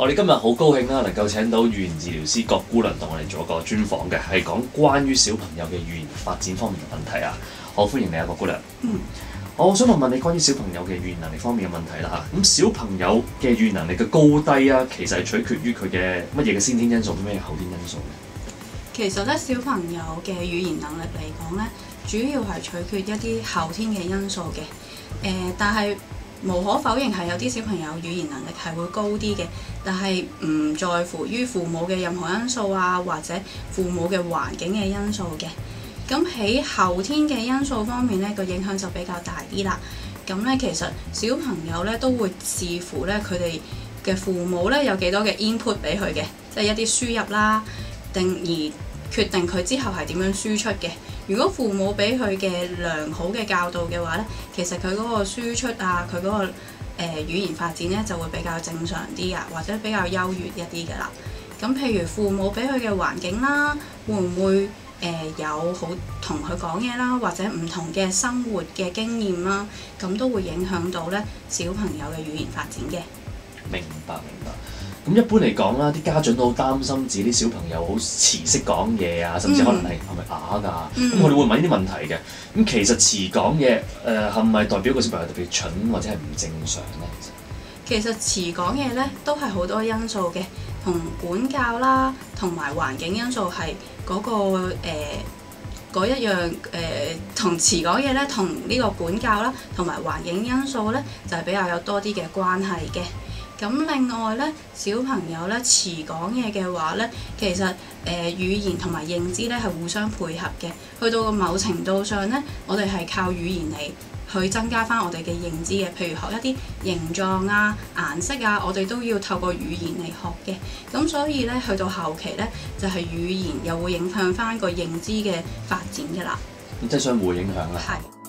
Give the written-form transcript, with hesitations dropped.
我哋今日好高興啦，能夠請到語言治療師郭姑娘同我哋做一個專訪嘅，係講關於小朋友嘅語言發展方面嘅問題啊。好，歡迎你啊，郭姑娘。我想問你關於小朋友嘅語言能力方面嘅問題啦嚇。咁小朋友嘅語言能力嘅高低啊，其實係取決於佢嘅乜嘢嘅先天因素，咩後天因素咧？其實咧，小朋友嘅語言能力嚟講咧，主要係取決一啲後天嘅因素嘅。但係無可否認係有啲小朋友語言能力係會高啲嘅，但係唔在乎於父母嘅任何因素啊，或者父母嘅環境嘅因素嘅。咁喺後天嘅因素方面咧，個影響就比較大啲啦。咁咧，其實小朋友咧都會視乎咧佢哋嘅父母咧有幾多嘅 input 俾佢嘅，即係一啲輸入啦，而決定佢之後係點樣輸出嘅。如果父母俾佢嘅良好嘅教導嘅話咧，其實佢嗰個輸出啊，佢嗰個語言發展咧就會比較正常啲啊，或者比較優越一啲㗎啦。咁譬如父母俾佢嘅環境啦，會唔會有好同佢講嘢啦，或者唔同嘅生活嘅經驗啦，咁都會影響到咧小朋友嘅語言發展嘅。明白。咁一般嚟講啦，啲家長都好擔心自己啲小朋友好遲識講嘢啊，甚至可能係咪啞㗎？咁我哋會問呢啲問題嘅。咁其實遲講嘢係咪代表個小朋友特別蠢或者係唔正常咧？其實遲講嘢咧都係好多因素嘅，同管教啦，同埋環境因素係嗰一樣同遲講嘢咧，同呢個管教啦，同埋環境因素咧就係比較有多啲嘅關係嘅。咁另外咧，小朋友咧遲講嘢嘅話咧，其實語言同埋認知咧係互相配合嘅。去到個某程度上咧，我哋係靠語言嚟去增加翻我哋嘅認知嘅。譬如學一啲形狀啊、顏色啊，我哋都要透過語言嚟學嘅。咁所以咧，去到後期咧，就係語言又會影響翻個認知嘅發展㗎啦。咁即係相互影響啦。係。